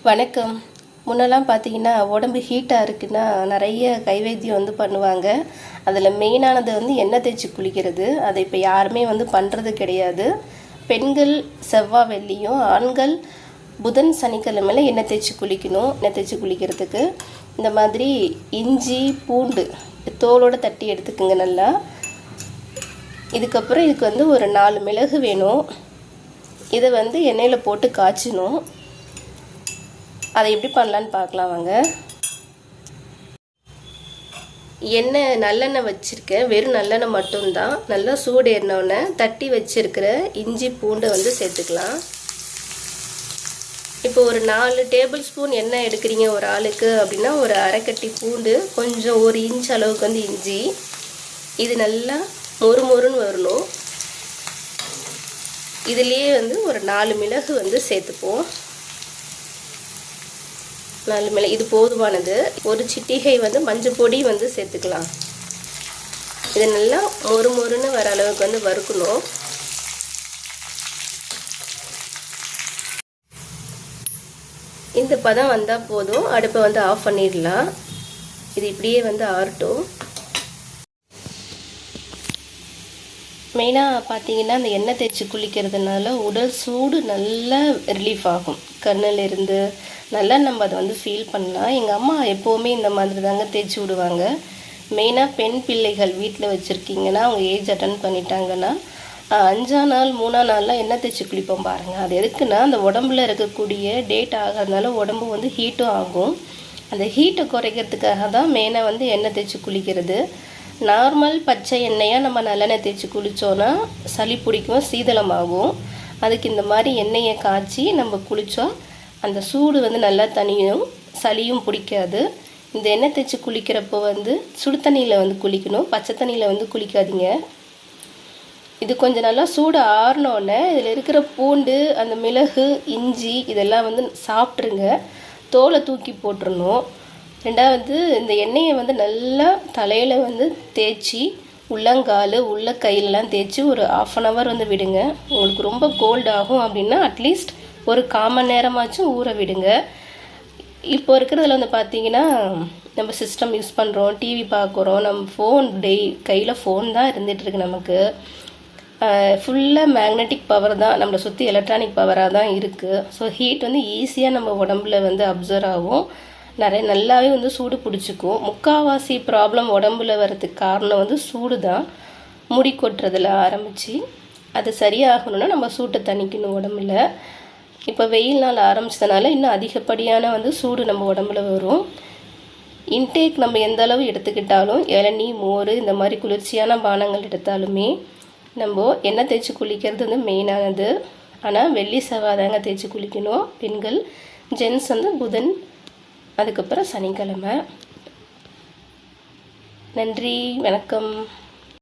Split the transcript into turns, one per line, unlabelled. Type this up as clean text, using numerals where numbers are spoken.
வணக்கம். முன்னெல்லாம் பார்த்தீங்கன்னா உடம்பு ஹீட்டாக இருக்குன்னா நிறைய கைவைத்தியம் பண்ணுவாங்க. அதில் மெயினானது எண்ணெய் தேய்ச்சி குளிக்கிறது. அதை இப்போ யாருமே பண்ணுறது கிடையாது. பெண்கள் செவ்வாய் வெள்ளியும், ஆண்கள் புதன் சனிக்கிழமையில் எண்ணெய் தேய்ச்சி குளிக்கணும். எண்ணெய் தேய்ச்சி குளிக்கிறதுக்கு இந்த மாதிரி இஞ்சி பூண்டு தோலோடு தட்டி எடுத்துக்குங்க நல்லா. இதுக்கப்புறம் இதுக்கு ஒரு 4 மிளகு வேணும். இதை எண்ணெயில் போட்டு காய்ச்சணும். அதை எப்படி பண்ணலான்னு பார்க்கலாம் வாங்க. எண்ணெய் நல்லெண்ணெய் வச்சுருக்கேன். வெறும் நல்லெண்ணெய் மட்டும்தான். நல்லா சூடு ஏறினோடனே தட்டி வச்சுருக்கிற இஞ்சி பூண்டை சேர்த்துக்கலாம். இப்போ ஒரு 4 டேபிள் ஸ்பூன் எண்ணெய் எடுக்கிறீங்க ஒரு ஆளுக்கு அப்படின்னா, ஒரு அரைக்கட்டி பூண்டு, கொஞ்சம் 1 இன்ச் அளவுக்கு இஞ்சி, இது நல்லா மொறுமொறுன்னு வரணும். இதுலேயே ஒரு 4 மிளகு சேர்த்துப்போம். 4 மிளகு இது போதுமானது. ஒரு சிட்டிகை மஞ்சள் பொடி சேர்த்துக்கலாம். இது நல்லா மொறுமொறுன்னு வர அளவுக்கு வறுக்கணும். இந்த பதம் வந்தால் போதும். அடுப்பை ஆஃப் பண்ணிடலாம். இது இப்படியே ஆறட்டும். மெயினாக பார்த்தீங்கன்னா அந்த எண்ணெய் தேய்ச்சி குளிக்கிறதுனால உடல் சூடு நல்லா ரிலீஃப் ஆகும். கண்ணிலிருந்து நல்லா நம்ம அதை ஃபீல் பண்ணலாம். எங்கள் அம்மா எப்போவுமே இந்த மாதிரி தாங்க தேய்ச்சி விடுவாங்க. மெயினாக பெண் பிள்ளைகள் வீட்டில் வச்சுருக்கீங்கன்னா, அவங்க ஏஜ் அட்டன் பண்ணிட்டாங்கன்னா 5ஆம் நாள் 3ஆம் நாள்லாம் எண்ணெய் தேய்ச்சி குளிப்போம் பாருங்கள். அது எதுக்குன்னா, அந்த உடம்புல இருக்கக்கூடிய டேட் ஆகிறதுனால உடம்பு ஹீட்டும் ஆகும். அந்த ஹீட்டை குறைக்கிறதுக்காக தான் மெயினாக எண்ணெய் தேய்ச்சி குளிக்கிறது. நார்மல் பச்சை எண்ணெயாக நம்ம நல்லெண்ணெய் தேய்ச்சி குளித்தோன்னா சளி பிடிக்கும், சீதளமாகும். அதுக்கு இந்த மாதிரி எண்ணெயை காய்ச்சி நம்ம குளித்தோம், அந்த சூடு நல்லா தனியும், சளியும் பிடிக்காது. இந்த எண்ணெய் தேய்ச்சி குளிக்கிறப்போ சுடு தண்ணியில் குளிக்கணும், பச்சை தண்ணியில் குளிக்காதீங்க. இது கொஞ்சம் நல்லா சூடு ஆறினோடனே இதில் இருக்கிற பூண்டு, அந்த மிளகு, இஞ்சி இதெல்லாம் சாப்பிட்ருங்க. தோலை தூக்கி போட்டுருணும். ரெண்டாவது இந்த எண்ணெயை நல்லா தலையில் தேய்ச்சி உள்ளங்கால் உள்ள கையிலலாம் தேய்ச்சி ஒரு 1/2 hour விடுங்க. உங்களுக்கு ரொம்ப கோல்ட் ஆகும் அப்படின்னா அட்லீஸ்ட் ஒரு 1/4 மணி நேரமாச்சும் ஊற விடுங்க. இப்போ இருக்கிறதுல பார்த்தீங்கன்னா, நம்ம சிஸ்டம் யூஸ் பண்ணுறோம், டிவி பார்க்குறோம், நம்ம ஃபோன் கையில் ஃபோன் தான் இருந்துகிட்ருக்கு. நமக்கு ஃபுல்லாக மேக்னெட்டிக் பவர் தான், நம்மளை சுற்றி எலக்ட்ரானிக் பவராக தான் இருக்குது. ஸோ ஹீட் ஈஸியாக நம்ம உடம்புல அப்சர்வ் ஆகும். நல்லாவே சூடு பிடிச்சிக்கும். முக்கால்வாசி ப்ராப்ளம் உடம்புல வர்றதுக்கு காரணம் சூடு தான். முடி கொட்டுறதுல ஆரம்பித்து அது சரியாகணும்னா நம்ம சூட்டை தணிக்கணும் உடம்புல. இப்போ வெயில் நாள் ஆரம்பிச்சதுனால இன்னும் அதிகப்படியான சூடு நம்ம உடம்புல வரும். இன்டேக் நம்ம எந்த அளவு எடுத்துக்கிட்டாலும், இளநீ, மோர் இந்த மாதிரி குளிர்ச்சியான பானங்கள் எடுத்தாலுமே நம்ம எண்ணெய் தேய்ச்சி குளிக்கிறது மெயினானது. ஆனால் வெள்ளி செவ்வாய் தாங்க தேய்ச்சி குளிக்கணும் பெண்கள். ஜென்ஸ் புதன், அதுக்கப்புறம் சனிக்கிழமை. நன்றி, வணக்கம்.